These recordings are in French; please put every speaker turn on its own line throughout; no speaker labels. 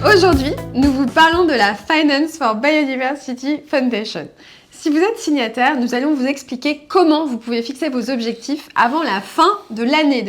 Aujourd'hui, nous vous parlons de la Finance for Biodiversity Foundation. Si vous êtes signataire, nous allons vous expliquer comment vous pouvez fixer vos objectifs avant la fin de l'année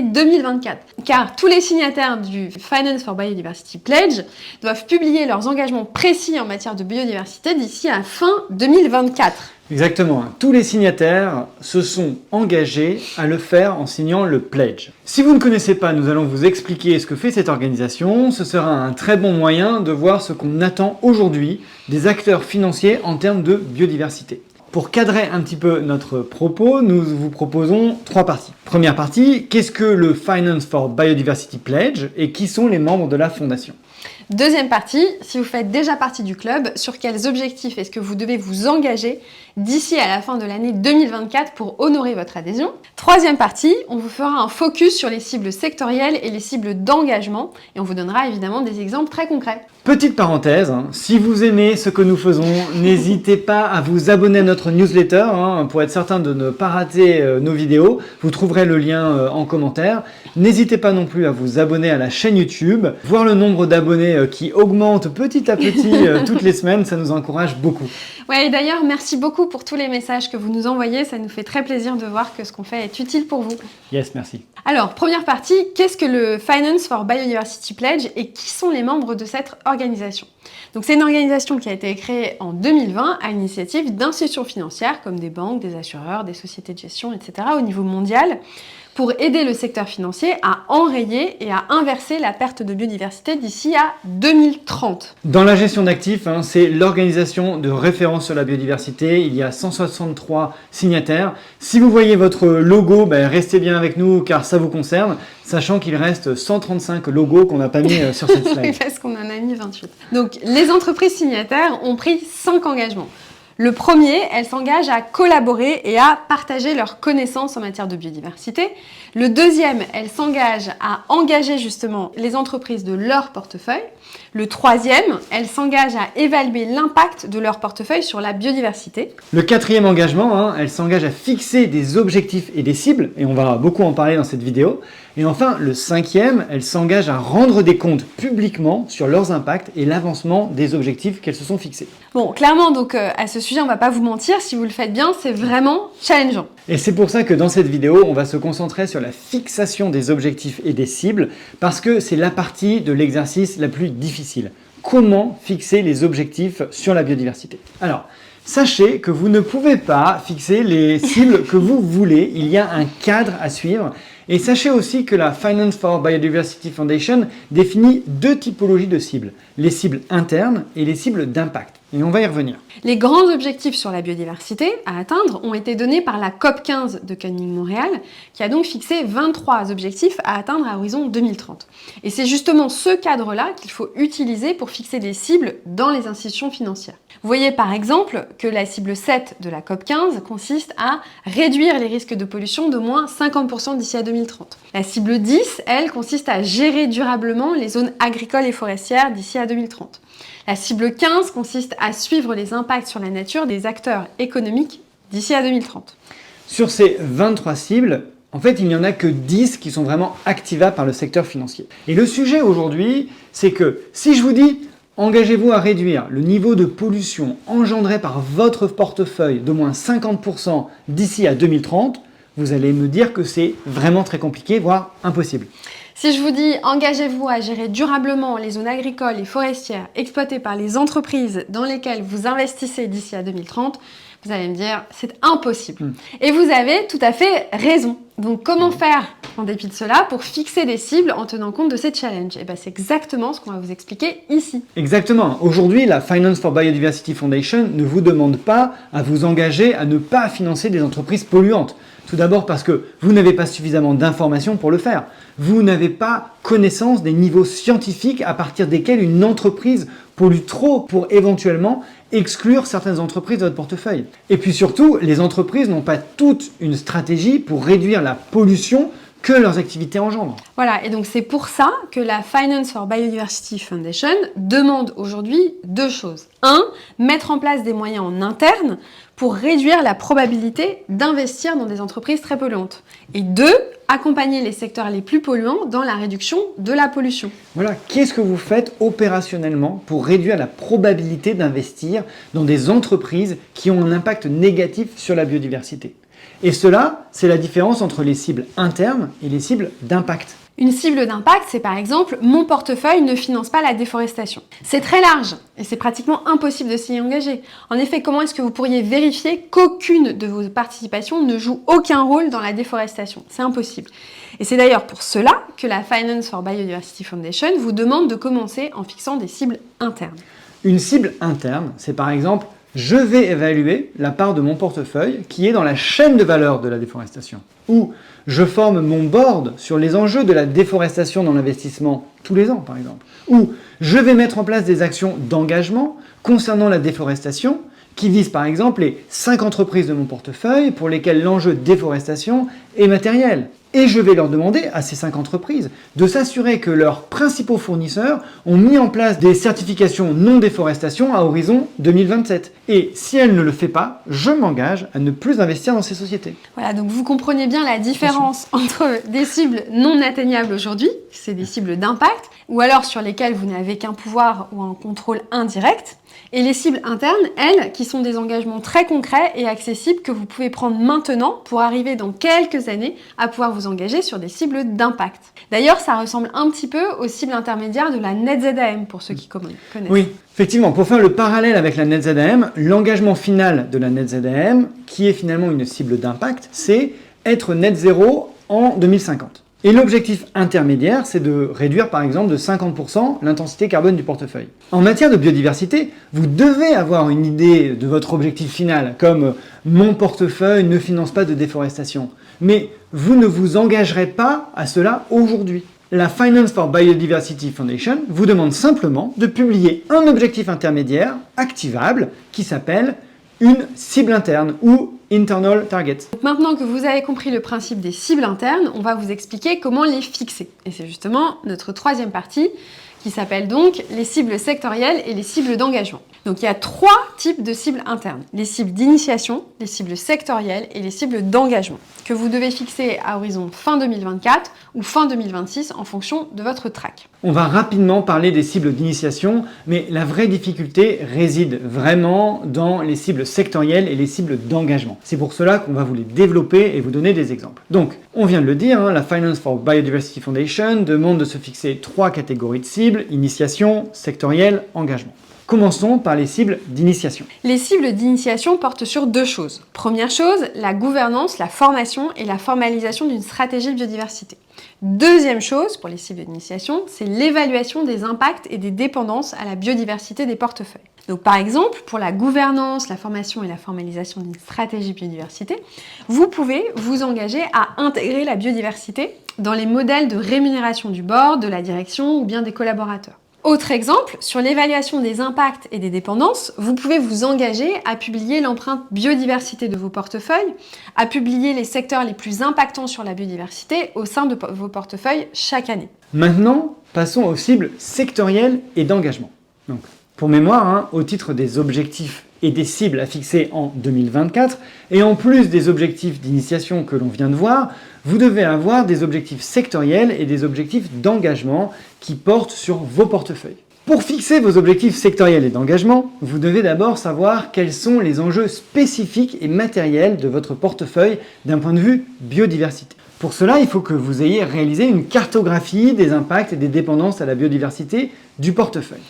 2024. Car tous les signataires du Finance for Biodiversity Pledge doivent publier leurs engagements précis en matière de biodiversité d'ici à fin 2024.
Exactement, tous les signataires se sont engagés à le faire en signant le pledge. Si vous ne connaissez pas, nous allons vous expliquer ce que fait cette organisation. Ce sera un très bon moyen de voir ce qu'on attend aujourd'hui des acteurs financiers en termes de biodiversité. Pour cadrer un petit peu notre propos, nous vous proposons 3 parties. Première partie, qu'est-ce que le Finance for Biodiversity Pledge et qui sont les membres de la fondation ?
Deuxième partie, si vous faites déjà partie du club, sur quels objectifs est-ce que vous devez vous engager d'ici à la fin de l'année 2024 pour honorer votre adhésion. Troisième partie, on vous fera un focus sur les cibles sectorielles et les cibles d'engagement et on vous donnera évidemment des exemples très concrets.
Petite parenthèse, si vous aimez ce que nous faisons, n'hésitez pas à vous abonner à notre newsletter pour être certain de ne pas rater nos vidéos. Vous trouverez le lien en commentaire. N'hésitez pas non plus à vous abonner à la chaîne YouTube. Voir le nombre d'abonnés qui augmente petit à petit toutes les semaines, ça nous encourage beaucoup.
Ouais, et d'ailleurs, merci beaucoup pour tous les messages que vous nous envoyez. Ça nous fait très plaisir de voir que ce qu'on fait est utile pour vous.
Yes, merci.
Alors, première partie, qu'est-ce que le Finance for Biodiversity Pledge et qui sont les membres de cette organisation ? Donc, c'est une organisation qui a été créée en 2020 à l'initiative d'institutions financières comme des banques, des assureurs, des sociétés de gestion, etc. au niveau mondial pour aider le secteur financier à enrayer et à inverser la perte de biodiversité d'ici à 2030.
Dans la gestion d'actifs, c'est l'organisation de référence sur la biodiversité. Il y a 163 signataires. Si vous voyez votre logo, restez bien avec nous car ça vous concerne, sachant qu'il reste 135 logos qu'on n'a pas mis sur cette slide.
Parce qu'on en a mis 28. Donc, les entreprises signataires ont pris 5 engagements. Le premier, elles s'engagent à collaborer et à partager leurs connaissances en matière de biodiversité. Le deuxième, elles s'engagent à engager justement les entreprises de leur portefeuille. Le troisième, elles s'engagent à évaluer l'impact de leur portefeuille sur la biodiversité.
Le quatrième engagement, elles s'engagent à fixer des objectifs et des cibles, et on va beaucoup en parler dans cette vidéo. Et enfin, le cinquième, elles s'engagent à rendre des comptes publiquement sur leurs impacts et l'avancement des objectifs qu'elles se sont fixés.
Bon, clairement, donc à ce sujet, on va pas vous mentir, si vous le faites bien, c'est vraiment challengeant.
Et c'est pour ça que dans cette vidéo, on va se concentrer sur la fixation des objectifs et des cibles, parce que c'est la partie de l'exercice la plus difficile. Comment fixer les objectifs sur la biodiversité ? Alors, sachez que vous ne pouvez pas fixer les cibles que vous voulez, il y a un cadre à suivre. Et sachez aussi que la Finance for Biodiversity Foundation définit 2 typologies de cibles, les cibles internes et les cibles d'impact. Et on va y revenir.
Les grands objectifs sur la biodiversité à atteindre ont été donnés par la COP15 de Kunming-Montréal, qui a donc fixé 23 objectifs à atteindre à horizon 2030. Et c'est justement ce cadre-là qu'il faut utiliser pour fixer des cibles dans les institutions financières. Vous voyez par exemple que la cible 7 de la COP15 consiste à réduire les risques de pollution d'au moins 50% d'ici à 2030. La cible 10, elle, consiste à gérer durablement les zones agricoles et forestières d'ici à 2030. La cible 15 consiste à suivre les impacts sur la nature des acteurs économiques d'ici à 2030.
Sur ces 23 cibles, en fait, il n'y en a que 10 qui sont vraiment activables par le secteur financier. Et le sujet aujourd'hui, c'est que si je vous dis engagez-vous à réduire le niveau de pollution engendré par votre portefeuille d'au moins 50% d'ici à 2030, vous allez me dire que c'est vraiment très compliqué, voire impossible.
Si je vous dis engagez-vous à gérer durablement les zones agricoles et forestières exploitées par les entreprises dans lesquelles vous investissez d'ici à 2030, vous allez me dire c'est impossible. Et vous avez tout à fait raison. Donc comment faire en dépit de cela pour fixer des cibles en tenant compte de ces challenges ? Et c'est exactement ce qu'on va vous expliquer ici.
Exactement. Aujourd'hui, la Finance for Biodiversity Foundation ne vous demande pas à vous engager à ne pas financer des entreprises polluantes. Tout d'abord parce que vous n'avez pas suffisamment d'informations pour le faire. Vous n'avez pas connaissance des niveaux scientifiques à partir desquels une entreprise pollue trop pour éventuellement exclure certaines entreprises de votre portefeuille. Et puis surtout, les entreprises n'ont pas toute une stratégie pour réduire la pollution que leurs activités engendrent.
Voilà, et donc c'est pour ça que la Finance for Biodiversity Foundation demande aujourd'hui 2 choses. 1, mettre en place des moyens en interne pour réduire la probabilité d'investir dans des entreprises très polluantes. Et 2, accompagner les secteurs les plus polluants dans la réduction de la pollution.
Voilà, qu'est-ce que vous faites opérationnellement pour réduire la probabilité d'investir dans des entreprises qui ont un impact négatif sur la biodiversité? Et cela, c'est la différence entre les cibles internes et les cibles d'impact.
Une cible d'impact, c'est par exemple « Mon portefeuille ne finance pas la déforestation ». C'est très large et c'est pratiquement impossible de s'y engager. En effet, comment est-ce que vous pourriez vérifier qu'aucune de vos participations ne joue aucun rôle dans la déforestation? C'est impossible. Et c'est d'ailleurs pour cela que la Finance for Biodiversity Foundation vous demande de commencer en fixant des cibles internes.
Une cible interne, c'est par exemple « Je vais évaluer la part de mon portefeuille qui est dans la chaîne de valeur de la déforestation » ou « Je forme mon board sur les enjeux de la déforestation dans l'investissement tous les ans, par exemple » ou « Je vais mettre en place des actions d'engagement concernant la déforestation qui visent par exemple les 5 entreprises de mon portefeuille pour lesquelles l'enjeu déforestation est matériel. Et je vais leur demander à ces 5 entreprises de s'assurer que leurs principaux fournisseurs ont mis en place des certifications non-déforestation à horizon 2027. Et si elles ne le font pas, je m'engage à ne plus investir dans ces sociétés.
Voilà, donc vous comprenez bien la différence entre des cibles non atteignables aujourd'hui, c'est des cibles d'impact, ou alors sur lesquelles vous n'avez qu'un pouvoir ou un contrôle indirect, et les cibles internes, elles, qui sont des engagements très concrets et accessibles que vous pouvez prendre maintenant pour arriver dans quelques années à pouvoir vous engager sur des cibles d'impact. D'ailleurs, ça ressemble un petit peu aux cibles intermédiaires de la NetZAM, pour ceux qui connaissent.
Oui, effectivement, pour faire le parallèle avec la NetZAM, l'engagement final de la NetZAM, qui est finalement une cible d'impact, c'est être net zéro en 2050. Et l'objectif intermédiaire, c'est de réduire par exemple de 50% l'intensité carbone du portefeuille. En matière de biodiversité, vous devez avoir une idée de votre objectif final, comme « mon portefeuille ne finance pas de déforestation ». Mais vous ne vous engagerez pas à cela aujourd'hui. La Finance for Biodiversity Foundation vous demande simplement de publier un objectif intermédiaire activable qui s'appelle une cible interne ou internal target.
Maintenant que vous avez compris le principe des cibles internes, on va vous expliquer comment les fixer. Et c'est justement notre troisième partie qui s'appelle donc les cibles sectorielles et les cibles d'engagement. Donc il y a 3 types de cibles internes. Les cibles d'initiation, les cibles sectorielles et les cibles d'engagement que vous devez fixer à horizon fin 2024 ou fin 2026 en fonction de votre track.
On va rapidement parler des cibles d'initiation, mais la vraie difficulté réside vraiment dans les cibles sectorielles et les cibles d'engagement. C'est pour cela qu'on va vous les développer et vous donner des exemples. Donc, on vient de le dire, la Finance for Biodiversity Foundation demande de se fixer 3 catégories de cibles, initiation, sectorielle, engagement. Commençons par les cibles d'initiation.
Les cibles d'initiation portent sur 2 choses. Première chose, la gouvernance, la formation et la formalisation d'une stratégie biodiversité. Deuxième chose, pour les cibles d'initiation, c'est l'évaluation des impacts et des dépendances à la biodiversité des portefeuilles. Donc par exemple, pour la gouvernance, la formation et la formalisation d'une stratégie biodiversité, vous pouvez vous engager à intégrer la biodiversité dans les modèles de rémunération du board, de la direction ou bien des collaborateurs. Autre exemple, sur l'évaluation des impacts et des dépendances, vous pouvez vous engager à publier l'empreinte biodiversité de vos portefeuilles, à publier les secteurs les plus impactants sur la biodiversité au sein de vos portefeuilles chaque année.
Maintenant, passons aux cibles sectorielles et d'engagement. Donc, pour mémoire, au titre des objectifs et des cibles à fixer en 2024, et en plus des objectifs d'initiation que l'on vient de voir, vous devez avoir des objectifs sectoriels et des objectifs d'engagement qui portent sur vos portefeuilles. Pour fixer vos objectifs sectoriels et d'engagement, vous devez d'abord savoir quels sont les enjeux spécifiques et matériels de votre portefeuille d'un point de vue biodiversité. Pour cela, il faut que vous ayez réalisé une cartographie des impacts et des dépendances à la biodiversité du portefeuille.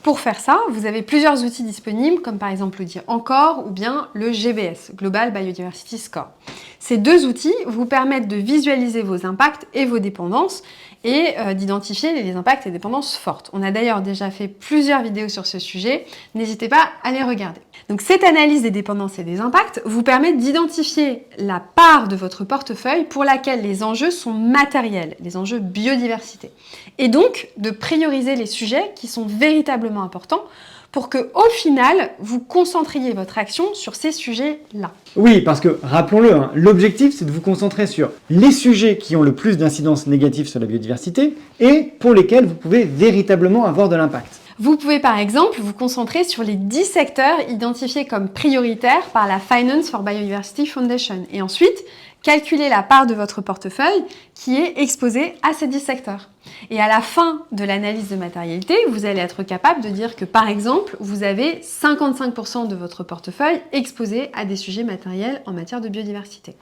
Pour faire ça, vous avez plusieurs outils disponibles, comme par exemple l'outil Encore ou bien le GBS, Global Biodiversity Score. Ces 2 outils vous permettent de visualiser vos impacts et vos dépendances et d'identifier les impacts et dépendances fortes. On a d'ailleurs déjà fait plusieurs vidéos sur ce sujet, n'hésitez pas à les regarder. Donc cette analyse des dépendances et des impacts vous permet d'identifier la part de votre portefeuille pour laquelle les enjeux sont matériels, les enjeux biodiversité. Et donc de prioriser les sujets qui sont véritablement importants pour que, au final, vous concentriez votre action sur ces sujets-là.
Oui, parce que, rappelons-le, l'objectif c'est de vous concentrer sur les sujets qui ont le plus d'incidence négative sur la biodiversité et pour lesquels vous pouvez véritablement avoir de l'impact.
Vous pouvez par exemple vous concentrer sur les 10 secteurs identifiés comme prioritaires par la Finance for Biodiversity Foundation et ensuite calculer la part de votre portefeuille qui est exposée à ces 10 secteurs. Et à la fin de l'analyse de matérialité, vous allez être capable de dire que par exemple, vous avez 55% de votre portefeuille exposé à des sujets matériels en matière de biodiversité.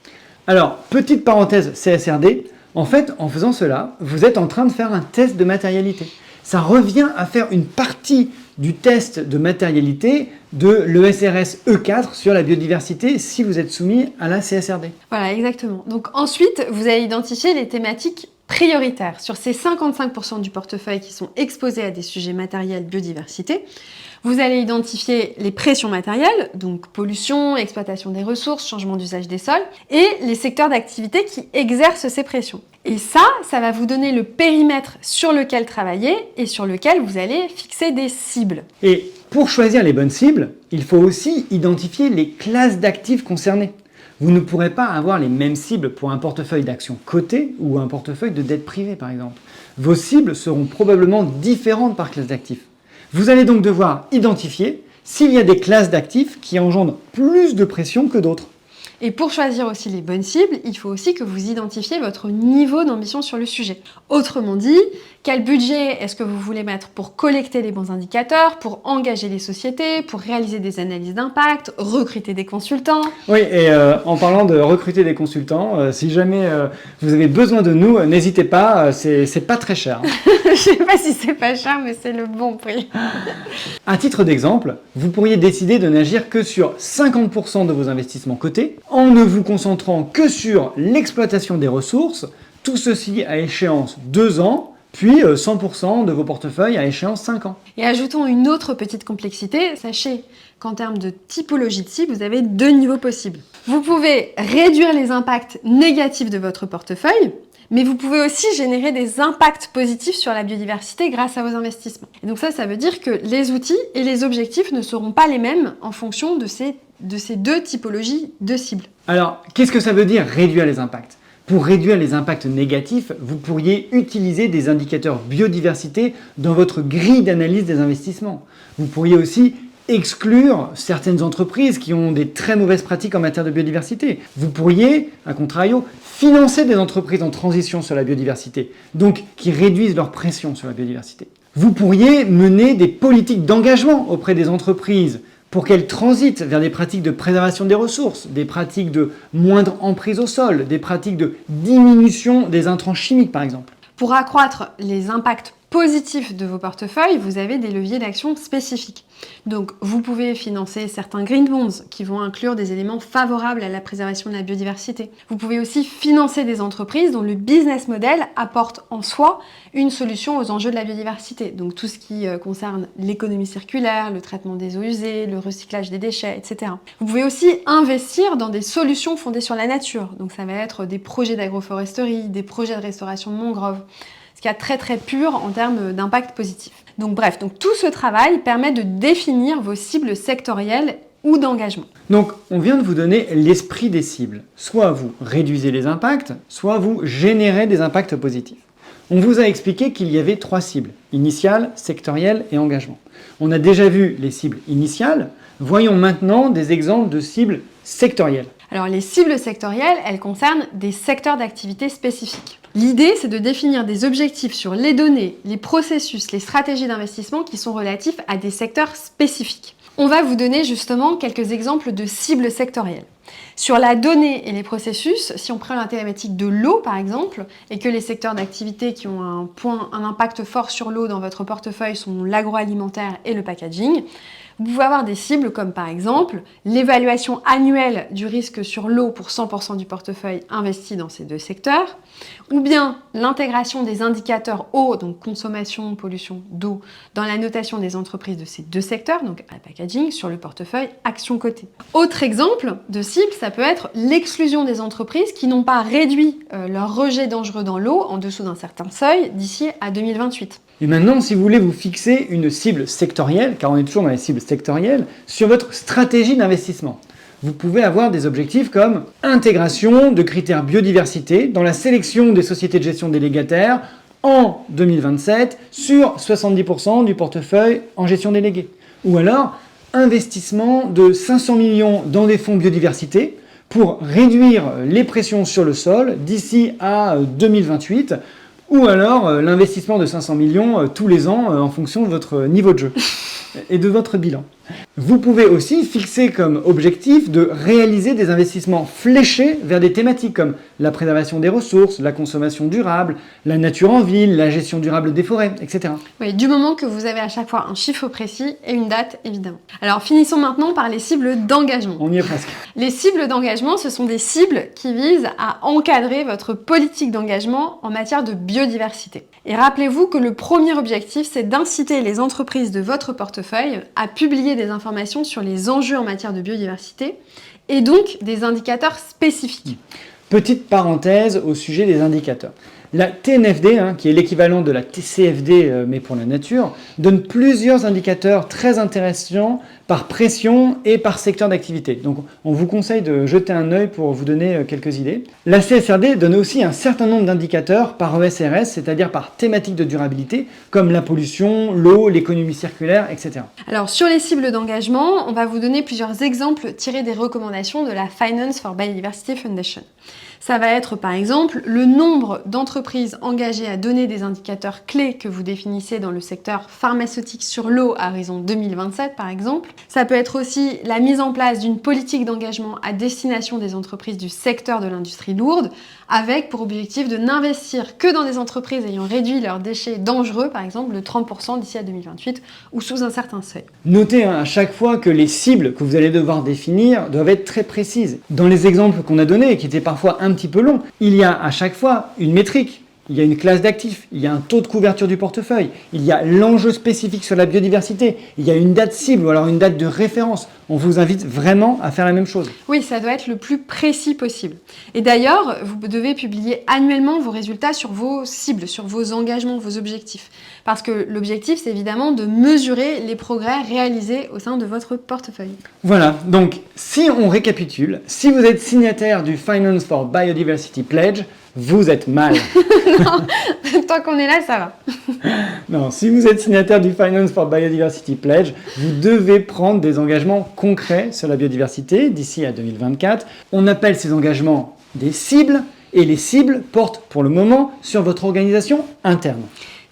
Alors, petite parenthèse CSRD, en fait, en faisant cela, vous êtes en train de faire un test de matérialité. Ça revient à faire une partie du test de matérialité de l'ESRS E4 sur la biodiversité si vous êtes soumis à la CSRD.
Voilà, exactement. Donc ensuite, vous allez identifier les thématiques prioritaires. Sur ces 55% du portefeuille qui sont exposés à des sujets matériels biodiversité, vous allez identifier les pressions matérielles, donc pollution, exploitation des ressources, changement d'usage des sols, et les secteurs d'activité qui exercent ces pressions. Et ça va vous donner le périmètre sur lequel travailler et sur lequel vous allez fixer des cibles.
Et pour choisir les bonnes cibles, il faut aussi identifier les classes d'actifs concernées. Vous ne pourrez pas avoir les mêmes cibles pour un portefeuille d'actions cotées ou un portefeuille de dette privée par exemple. Vos cibles seront probablement différentes par classe d'actifs. Vous allez donc devoir identifier s'il y a des classes d'actifs qui engendrent plus de pression que d'autres.
Et pour choisir aussi les bonnes cibles, il faut aussi que vous identifiez votre niveau d'ambition sur le sujet. Autrement dit, quel budget est-ce que vous voulez mettre pour collecter les bons indicateurs, pour engager les sociétés, pour réaliser des analyses d'impact, recruter des consultants?
Oui, et en parlant de recruter des consultants, si jamais vous avez besoin de nous, n'hésitez pas, c'est pas très cher.
Je sais pas si c'est pas cher, mais c'est le bon prix.
À titre d'exemple, vous pourriez décider de n'agir que sur 50% de vos investissements cotés, en ne vous concentrant que sur l'exploitation des ressources, tout ceci à échéance 2 ans, puis 100% de vos portefeuilles à échéance 5 ans.
Et ajoutons une autre petite complexité, sachez qu'en termes de typologie de cible, vous avez 2 niveaux possibles. Vous pouvez réduire les impacts négatifs de votre portefeuille, mais vous pouvez aussi générer des impacts positifs sur la biodiversité grâce à vos investissements. Et donc ça veut dire que les outils et les objectifs ne seront pas les mêmes en fonction de ces 2 typologies de cibles.
Alors, qu'est-ce que ça veut dire réduire les impacts ? Pour réduire les impacts négatifs, vous pourriez utiliser des indicateurs biodiversité dans votre grille d'analyse des investissements. Vous pourriez aussi exclure certaines entreprises qui ont des très mauvaises pratiques en matière de biodiversité. Vous pourriez, à contrario, financer des entreprises en transition sur la biodiversité, donc qui réduisent leur pression sur la biodiversité. Vous pourriez mener des politiques d'engagement auprès des entreprises pour qu'elles transitent vers des pratiques de préservation des ressources, des pratiques de moindre emprise au sol, des pratiques de diminution des intrants chimiques par exemple.
Pour accroître les impacts positifs de vos portefeuilles, vous avez des leviers d'action spécifiques. Donc, vous pouvez financer certains green bonds qui vont inclure des éléments favorables à la préservation de la biodiversité. Vous pouvez aussi financer des entreprises dont le business model apporte en soi une solution aux enjeux de la biodiversité. Donc, tout ce qui concerne l'économie circulaire, le traitement des eaux usées, le recyclage des déchets, etc. Vous pouvez aussi investir dans des solutions fondées sur la nature. Donc, ça va être des projets d'agroforesterie, des projets de restauration de mangroves. Ce qui est très pur en termes d'impact positif. Donc bref, tout ce travail permet de définir vos cibles sectorielles ou d'engagement.
Donc on vient de vous donner l'esprit des cibles. Soit vous réduisez les impacts, soit vous générez des impacts positifs. On vous a expliqué qu'il y avait 3 cibles, initiale, sectorielle et engagement. On a déjà vu les cibles initiales, voyons maintenant des exemples de cibles sectorielles.
Alors les cibles sectorielles, elles concernent des secteurs d'activité spécifiques. L'idée, c'est de définir des objectifs sur les données, les processus, les stratégies d'investissement qui sont relatifs à des secteurs spécifiques. On va vous donner justement quelques exemples de cibles sectorielles. Sur la donnée et les processus, si on prend la thématique de l'eau par exemple, et que les secteurs d'activité qui ont un impact fort sur l'eau dans votre portefeuille sont l'agroalimentaire et le packaging, vous pouvez avoir des cibles comme par exemple l'évaluation annuelle du risque sur l'eau pour 100% du portefeuille investi dans ces 2 secteurs, ou bien l'intégration des indicateurs eau, donc consommation, pollution d'eau, dans la notation des entreprises de ces 2 secteurs, donc à packaging, sur le portefeuille action cotée. Autre exemple de cible, ça peut être l'exclusion des entreprises qui n'ont pas réduit leur rejet dangereux dans l'eau en dessous d'un certain seuil d'ici à 2028.
Et maintenant, si vous voulez vous fixer une cible sectorielle, car on est toujours dans les cibles sectorielles, sur votre stratégie d'investissement, vous pouvez avoir des objectifs comme intégration de critères biodiversité dans la sélection des sociétés de gestion délégataires, en 2027 sur 70% du portefeuille en gestion déléguée. Ou alors, investissement de 500 millions dans des fonds biodiversité pour réduire les pressions sur le sol d'ici à 2028. Ou alors, l'investissement de 500 millions tous les ans en fonction de votre niveau de jeu et de votre bilan. Vous pouvez aussi fixer comme objectif de réaliser des investissements fléchés vers des thématiques comme la préservation des ressources, la consommation durable, la nature en ville, la gestion durable des forêts, etc.
Oui, du moment que vous avez à chaque fois un chiffre précis et une date, évidemment. Alors, finissons maintenant par les cibles d'engagement.
On y est presque.
Les cibles d'engagement, ce sont des cibles qui visent à encadrer votre politique d'engagement en matière de biodiversité. Et rappelez-vous que le premier objectif, c'est d'inciter les entreprises de votre portefeuille à publier des informations sur les enjeux en matière de biodiversité et donc des indicateurs spécifiques.
Petite parenthèse au sujet des indicateurs. La TNFD, qui est l'équivalent de la TCFD mais pour la nature, donne plusieurs indicateurs très intéressants par pression et par secteur d'activité. Donc on vous conseille de jeter un œil pour vous donner quelques idées. La CSRD donne aussi un certain nombre d'indicateurs par ESRS, c'est-à-dire par thématique de durabilité, comme la pollution, l'eau, l'économie circulaire, etc.
Alors sur les cibles d'engagement, on va vous donner plusieurs exemples tirés des recommandations de la Finance for Biodiversity Foundation. Ça va être par exemple le nombre d'entreprises engagées à donner des indicateurs clés que vous définissez dans le secteur pharmaceutique sur l'eau à horizon 2027 par exemple. Ça peut être aussi la mise en place d'une politique d'engagement à destination des entreprises du secteur de l'industrie lourde avec pour objectif de n'investir que dans des entreprises ayant réduit leurs déchets dangereux par exemple de 30% d'ici à 2028 ou sous un certain seuil.
Notez à chaque fois que les cibles que vous allez devoir définir doivent être très précises. Dans les exemples qu'on a donnés, qui étaient parfois un petit peu longs, il y a à chaque fois une métrique, il y a une classe d'actifs, il y a un taux de couverture du portefeuille, il y a l'enjeu spécifique sur la biodiversité, il y a une date cible ou alors une date de référence. On vous invite vraiment à faire la même chose.
Oui, ça doit être le plus précis possible. Et d'ailleurs, vous devez publier annuellement vos résultats sur vos cibles, sur vos engagements, vos objectifs. Parce que l'objectif, c'est évidemment de mesurer les progrès réalisés au sein de votre portefeuille.
Voilà, donc si on récapitule, si vous êtes signataire du Finance for Biodiversity Pledge, vous êtes mal.
Non, tant qu'on est là, ça va.
Non, si vous êtes signataire du Finance for Biodiversity Pledge, vous devez prendre des engagements concrets sur la biodiversité d'ici à 2024. On appelle ces engagements des cibles et les cibles portent pour le moment sur votre organisation interne.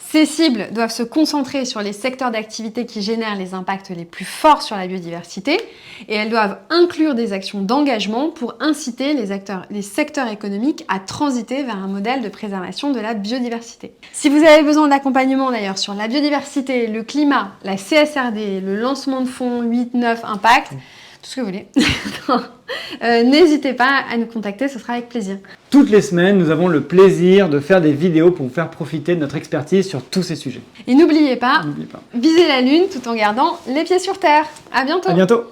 Ces cibles doivent se concentrer sur les secteurs d'activité qui génèrent les impacts les plus forts sur la biodiversité et elles doivent inclure des actions d'engagement pour inciter les secteurs économiques à transiter vers un modèle de préservation de la biodiversité. Si vous avez besoin d'accompagnement d'ailleurs sur la biodiversité, le climat, la CSRD, le lancement de fonds 8-9 Impact, tout ce que vous voulez, n'hésitez pas à nous contacter, ce sera avec plaisir.
Toutes les semaines, nous avons le plaisir de faire des vidéos pour vous faire profiter de notre expertise sur tous ces sujets.
Et n'oubliez pas,
N'oubliez pas.
visez la lune tout en gardant les pieds sur terre. À bientôt.
À bientôt.